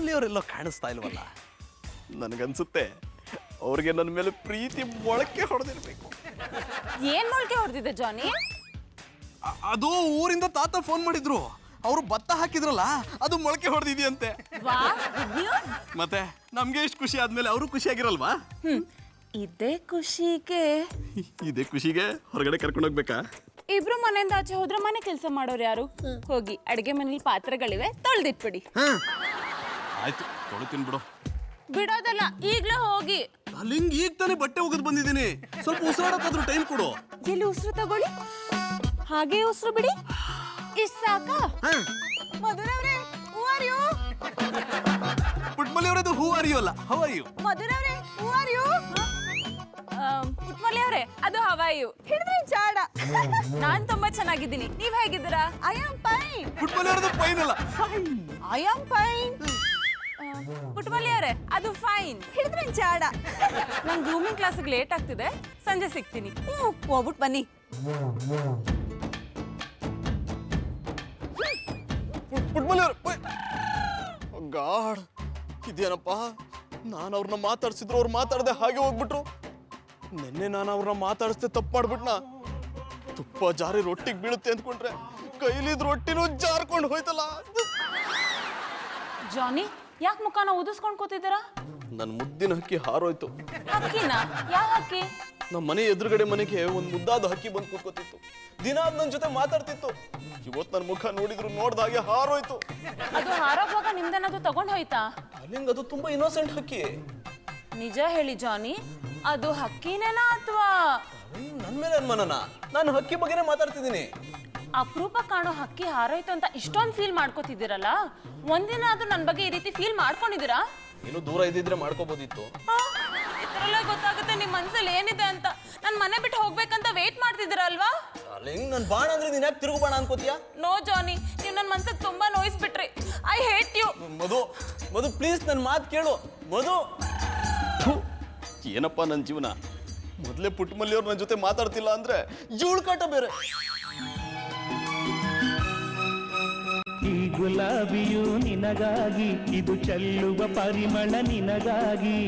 ಪುಟ್ಮಲ್ಲಿ ಅವರೆಲ್ಲೋ ಕಾಣಿಸ್ತಾ ಇಲ್ವಲ್ಲ. ನನಗನ್ಸುತ್ತೆ ಅವ್ರಿಗೆ ನನ್ನ ಮೇಲೆ ಪ್ರೀತಿ ಮೊಳಕೆ ಹೊಡೆದಿರ್ಬೇಕು. ಏನ್ ಮೊಳಕೆ ಹೊಡೆದಿದೆ ಜಾನಿ? ಅದು ಊರಿಂದ ತಾತ ಫೋನ್ ಮಾಡಿದ್ರು, ಅವರು ಭತ್ತ ಹಾಕಿದ್ರಲ್ಲ ಅದು ಮೊಳಕೆ ಹೊಡೆದಿದೆಯಂತೆ. ಮತ್ತೆ ನಮ್ಗೆ ಎಷ್ಟು ಖುಷಿ ಆದ್ಮೇಲೆ ಅವರು ಖುಷಿಯಾಗಿರಲ್ವಾ? ಇದೇ ಖುಷಿಗೆ ಹೊರಗಡೆ ಕರ್ಕೊಂಡು ಹೋಗ್ಬೇಕಾ? ಇಬ್ರು ಮನೆಯಿಂದ ಆಚೆ ಹೋದ್ರೆ ಮನೆ ಕೆಲಸ ಮಾಡೋರು ಯಾರು? ಹೋಗಿ ಅಡಿಗೆ ಮನೇಲಿ ಪಾತ್ರೆಗಳಿವೆ, ತೊಳ್ದಿಟ್ಬಿಡಿ. ಆಯ್ತು, ತೊಳಿತೀನಿ ಬಿಡು. ಬಿಡೋದಲ್ಲ, ಈಗ್ಲೇ ಹೋಗಿ. ಅಲ್ಲಿಂಗ್ ಈಗ ತಾನೇ ಬಟ್ಟೆ ಹೋಗದ್ ಬಂದಿದ್ದೀನಿ, ಸ್ವಲ್ಪ ಉಸಿರಾಡಕ್ಕಾದ್ರೂ ಟೈಮ್ ಕೊಡು. ಎಲ್ಲಿ ಉಸಿರು ತಗೊಳ್ಳಿ, ಹಾಗೆ ಉಸಿರು ಬಿಡಿ. ಇಷ್ಟ ಸಾಕಾ? ಮಧುರವ್ರೆ, ಹೂ ಆರ್ ಯು? ಪುಟ್ಮಲ್ಲಿ ಅವರದು ಹೂ ಆರ್ ಯು ಅಲ್ಲ, ಹೌ ಆರ್ ಯು? ಮಧುರವ್ರೆ, ಹೂ ಆರ್ ಯು? ಪುಟ್ಮಲ್ಲಿ ಅವರೇ, ಅದು ಹವಾಯು. ಹಿಡಿದ್ರೆ ಜಾಡ. ನಾನ್ ತುಂಬಾ ಚೆನ್ನಾಗಿದ್ದೀನಿ, ನೀವ್ ಹೇಗಿದ್ದೀರಾ? I am fine. ಪುಟ್ಮಲ್ಲಿ ಅವರದು ಫೈನ್ ಅಲ್ಲ, ಐ ಆಮ್ ಫೈನ್. ಪುಟ್ಮಲ್ಲಿ ಅವರೇ, ಅದು ಫೈನ್. ಹಿಡಿದ್ರೆ ಜಾಡ. ನಂಗೆ ಗ್ರೂಮಿಂಗ್ ಕ್ಲಾಸಿಗೆ ಲೇಟ್ ಆಗ್ತಿದೆ, ಸಂಜೆ ಸಿಗ್ತೀನಿ. ಹೋಗ್ಬಿಟ್ಟು ಬನ್ನಿ. ಪುಟ್ಮಲ್ಲಿ ಅವ್ರ ಗಾಡ್, ಇದೇನಪ್ಪ, ನಾನು ಅವ್ರನ್ನ ಮಾತಾಡ್ಸಿದ್ರು ಅವ್ರು ಮಾತಾಡದೆ ಹಾಗೆ ಹೋಗ್ಬಿಟ್ರು. ನಿನ್ನೆ ನಾನು ಅವ್ರನ್ನ ಮಾತಾಡಿಸ್ದೆ ತಪ್ಪು ಮಾಡ್ಬಿಟ್ನಾ. ತುಪ್ಪ ಜಾರಿ ರೊಟ್ಟಿಗೆ ಬೀಳುತ್ತೆ ಅಂದ್ಕೊಂಡ್ರೆ ಕೈಲಿದ್ ರೊಟ್ಟಿನೂ ಜಾರ್ಕೊಂಡು ಹೋಯ್ತಲ್ಲ. ಜಾನಿ, ಯಾಕೆ ಮುಖಾನ ಊದಿಸ್ಕೊಂಡ್ ಕೂತಿದ್ದೀರಾ? ನನ್ನ ಮುದ್ದಿನ ಹಕ್ಕಿ ಹಾರೋಯ್ತು. ಹಕ್ಕಿನ? ಯಾವ ಹಕ್ಕಿ? ನಮ್ಮ ಮನೆ ಎದುರುಗಡೆ ಮನೆಗೆ ಒಂದ್ ಮುದ್ದಾದ ಹಕ್ಕಿ ಬಂದು ಕೂತ್ಕೋತಿತ್ತು. ದಿನ ನನ್ನ ಜೊತೆ ಮಾತಾಡ್ತಿತ್ತು. ಇವತ್ತು ನನ್ನ ಮುಖ ನೋಡಿದ್ರು ನೋಡ್ದಾಗೆ ಹಾರೋಯ್ತು. ಅದು ಹಾರೋಗುವಾಗ ನಿಮ್ದೇನಾದ್ರು ತಗೊಂಡ್ ಹೋಯ್ತಾ? ಅಲ್ಲಿಂಗ್ ಅದು ತುಂಬಾ ಇನ್ನೋಸೆಂಟ್ ಹಕ್ಕಿ. ನಿಜ ಹೇಳಿ ಜಾನಿ, ಅದು ಹಕ್ಕಿನೇನಾ ಅಥವಾ? ನನ್ ಮೇಲೆ ಅನುಮಾನನ? ನಾನು ಹಕ್ಕಿ ಬಗ್ಗೆನೇ ಮಾತಾಡ್ತಿದ್ದೀನಿ. ಅಪರೂಪ ಕಾಣೋ ಹಕ್ಕಿ ಹಾರೋಯ್ತು ಅಂತ ಇಷ್ಟೊಂದು ಫೀಲ್ ಮಾಡ್ಕೋತಿದ್ದೀರಲ್ಲ, ಒಂದಿನ ಆದ್ರೂ ನನ್ನ ಬಗ್ಗೆ ಈ ರೀತಿ ಫೀಲ್ ಮಾಡ್ಕೊಂಡಿದ್ದೀರಾ? ಇನ್ನು ದೂರ ಇದ್ದಿದ್ರೆ ಮಾಡ್ಕೋಬೋದಿತ್ತು. ಇದ್ರಲ್ಲೇ ಗೊತ್ತಾಗುತ್ತೆ ನಿಮ್ ಮನ್ಸಲ್ಲಿ ಏನಿದೆ ಅಂತ. ನನ್ ಮನೆ ಬಿಟ್ಟು ಹೋಗ್ಬೇಕಂತ ವೇಟ್ ಮಾಡ್ತಿದ್ದೀರಲ್ವಾ? ಅಲ್ಲಿಂಗ್ ನನ್ ಬಾಣ ಅಂದ್ರೆ ನೀನ್ ಯಾಕೆ ತಿರುಗು ಬಾಣ ಅನ್ಕೋತೀಯ? ನೋ ಜಾನಿ, ನೀವ್ ನನ್ ಮನ್ಸಿಗೆ ತುಂಬಾ ನೋಯಿಸ್ಬಿಟ್ರಿ. I hate you. Madhu please ನನ್ ಮಾತು ಕೇಳು. ಮಧು, ಏನಪ್ಪ ನನ್ನ ಜೀವನ. ಮೊದಲೇ ಪುಟ್ಟಮಲ್ಲಿ ಅವ್ರು ನನ್ನ ಜೊತೆ ಮಾತಾಡ್ತಿಲ್ಲ ಅಂದ್ರೆ ಜೂಳು ಕಾಟ ಬೇರೆ. ಈ ಗುಲಾಬಿಯು ನಿನಗಾಗಿ, ಇದು ಚೆಲ್ಲುವ ಪರಿಮಳ ನಿನಗಾಗಿ,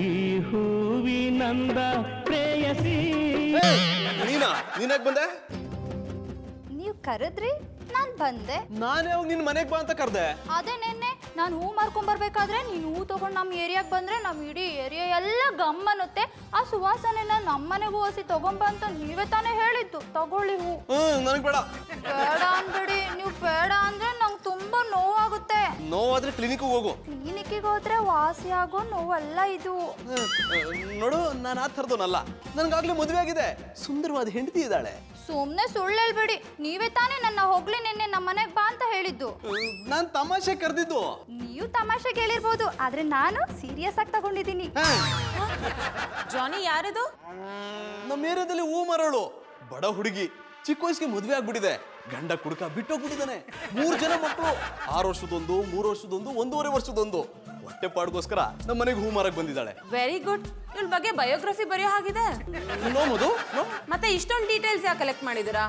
ಈ ಹೂವಿನಂದ ಪ್ರೇಯಸಿ. ನೀನಾಗ್ ಬಂದೆ? ನೀವು ಕರೆದ್ರಿ, ನಾನ್ ಬಂದೆ. ನಾನು ಯಾವಾಗ ನಿನ್ ಮನೆಗ್ ಬಾ ಅಂತ ಕರ್ದೆ? ಅದೇ ನೆನ್ನೆ ನಾನು ಹೂ ಮಾರ್ಕೊಂಡ್ ಬರ್ಬೇಕಾದ್ರೆ ನೀನು ಹೂ ತಗೊಂಡು ನಮ್ಮ ಏರಿಯಾಗೆ ಬಂದ್ರೆ ನಮ್ಮ ಇಡೀ ಏರಿಯಾ ಎಲ್ಲ ಗಮ್ಮನ್ನುತ್ತೆ. ಆ ಸುವಾಸನೆನ ನಮ್ಮನೆಗೂ ಹಸಿ ತಗೊಂಬ ಅಂತ ನೀವೇ ತಾನೇ ಹೇಳಿದ್ದು. ತಗೊಳ್ಳಿ ಹೂ. ನನಗ್ ಬೇಡ. ಬೇಡ ಅನ್ಬೇಡಿ, ನೀವು ಬೇಡ ಅಂದ್ರೆ ನಂಗೆ ತುಂಬಾ ನೋವಾಗುತ್ತೆ. ನೋವಾದ್ರೆ ಕ್ಲಿನಿಕ್ ಹೋಗು. ಕ್ಲಿನಿಕ್ಕಿಗೆ ಹೋದ್ರೆ ವಾಸಿ ಆಗೋ ನೋವಲ್ಲ ಇದು. ನೋಡು, ನಾನು ಆ ಥರದವನಲ್ಲ. ನನ್ಗಾಗ್ಲೇ ಮದುವೆ ಆಗಿದೆ, ಸುಂದರವಾದ ಹೆಂಡತಿ ಇದ್ದಾಳೆ. ಸುಮ್ನೆ ಸುಳ್ಳು ಹೇಳ್ಬೇಡಿ. ನೀವೇ ತಾನೇ ನನ್ನ ಹೋಗ್ಲಿ ನಿನ್ನೆ ನಮ್ಮ ಮನೆಗೆ ಬಾ ಅಂತ ಹೇಳಿದ್ದು. ನಾನ್ ತಮಾಷೆ ಕರೆದಿದ್ದು. ನೀವು ತಮಾಷೆಗೆ ಹೇಳಿರ್ಬೋದು, ಆದ್ರೆ ನಾನು ಸೀರಿಯಸ್ ಆಗಿ ತಗೊಂಡಿದ್ದೀನಿ. ಜಾನಿ, ಯಾರಿದು? ನಮ್ಮ ಏರಿಯಾದಲ್ಲಿ ಹೂ ಮಾರೋಳು ಬಡ ಹುಡುಗಿ, ಚಿಕ್ಕ ವಯಸ್ಸಿಗೆ ಮದುವೆ ಆಗ್ಬಿಟ್ಟಿದೆ. ಗಂಡ ಕುಡುಕ ಬಿಟ್ಟೋಗ್ಬಿಟ್ಟಿದ್ದಾನೆ. 3 ಜನ ಮಕ್ಕಳು, 6 ವರ್ಷದೊಂದು, 3 ವರ್ಷದೊಂದು, 1.5 ವರ್ಷದೊಂದು. ಹೊಟ್ಟೆ ಪಾಡ್ಗೋಸ್ಕರ ನಮ್ಮ ಮನೆಗೆ ಹೂ ಮಾರಕ್ ಬಂದಿದ್ದಾಳೆ. Very good. ಇವ್ಳ ಬಗ್ಗೆ ಬಯೋಗ್ರಫಿ ಬರೆಯೋ ಹಾಗಿದೆ. ನೋ ಮಧು, ಮತ್ತೆ ಇಷ್ಟೊಂದು ಡೀಟೇಲ್ಸ್ ಯಾಕೆ ಕಲೆಕ್ಟ್ ಮಾಡಿದಿರಾ?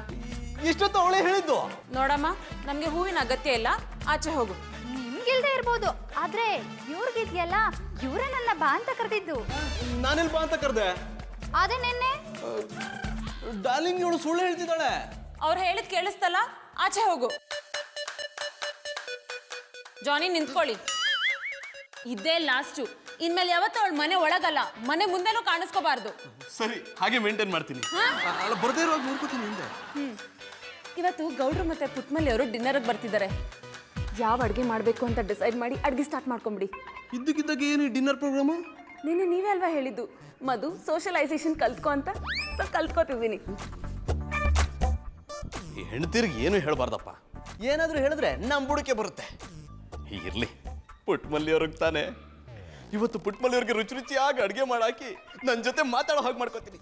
ಇಷ್ಟೊತ್ತು ಅವಳೇ ಹೇಳಿದ್ದು. ನೋಡಮ್ಮ, ನಮ್ಗೆ ಹೂವಿನ ಅಗತ್ಯ ಇಲ್ಲ, ಆಚೆ ಹೋಗು. ನಿಮ್ಗಿಲ್ದೇ ಇರ್ಬೋದು, ಆದ್ರೆ ಇವ್ರಿಗಿದ್ಯಲ್ಲ, ಇವ್ರೇ ನನ್ನ ಬಾ ಅಂತ ಕರೆದಿದ್ದು. ನಾನೆಲ್ ಬಾ ಅಂತ ಕರೆದೆ? ಅದೇ ನಿನ್ನೆ. ಡಾರ್ಲಿಂಗ್, ಇವಳು ಸುಳ್ಳು ಹೇಳ್ತಿದ್ದಾಳೆ. ಅವ್ರು ಹೇಳಿದ್ ಕೇಳಿಸ್ತಲ್ಲ, ಆಚೆ ಹೋಗು. ಜಾನಿ, ನಿಂತ್ಕೊಳ್ಳಿ. ಇದೇ ಲಾಸ್ಟು. ಇನ್ಮೇಲೆ ಯಾವತ್ತೂ ಅವಳ ಮನೆ ಒಳಗಲ್ಲ, ಮನೆ ಮುಂದೆನೂ ಕಾಣಿಸ್ಕೋಬಾರ್ದು. ಸರಿ, ಹಾಗೆ ಮೇಂಟೈನ್ ಮಾಡ್ತೀನಿ. ಬರ್ದೇ ಇರುವಾಗ ನೋಡ್ಕೋತೀನಿ ಹಿಂದೆ. ಇವತ್ತು ಗೌಡ್ರು ಮತ್ತೆ ಪುಟ್ಮಲ್ಲಿ ಅವರು ಡಿನ್ನರ್ಗೆ ಬರ್ತಿದ್ದಾರೆ. ಯಾವ ಅಡುಗೆ ಮಾಡಬೇಕು ಅಂತ ಡಿಸೈಡ್ ಮಾಡಿ ಅಡುಗೆ ಸ್ಟಾರ್ಟ್ ಮಾಡ್ಕೊಂಬಿಡಿ. ಇದ್ದಕ್ಕಿದ್ದಾಗ ಏನು ಡಿನ್ನರ್ ಪ್ರೋಗ್ರಾಮು? ನೀನೇ ಅಲ್ವಾ ಹೇಳಿದ್ದು ಮಧು ಸೋಷಲೈಸೇಷನ್ ಕಲ್ತ್ಕೊ ಅಂತ? ಕಲ್ತ್ಕೋತಿದ್ದೀನಿ. ಹೆಣ್ತಿರ್ಗೆ ಏನು ಹೇಳ್ಬಾರ್ದಪ್ಪ. ಏನಾದ್ರೂ ಹೇಳಿದ್ರೆ ನಮ್ಮ ಬುಡಕೆ ಬರುತ್ತೆ. ಹೀಗಿರ್ಲಿ, ಪುಟ್ಮಲ್ಲಿ ಅವ್ರಿಗೆ ತಾನೆ. ಇವತ್ತು ಪುಟ್ಮಲ್ಲಿ ಅವ್ರಿಗೆ ರುಚಿ ರುಚಿಯಾಗಿ ಅಡುಗೆ ಮಾಡಾಕಿ ನನ್ನ ಜೊತೆ ಮಾತಾಡೋ ಹಾಗೆ ಮಾಡ್ಕೋತೀನಿ.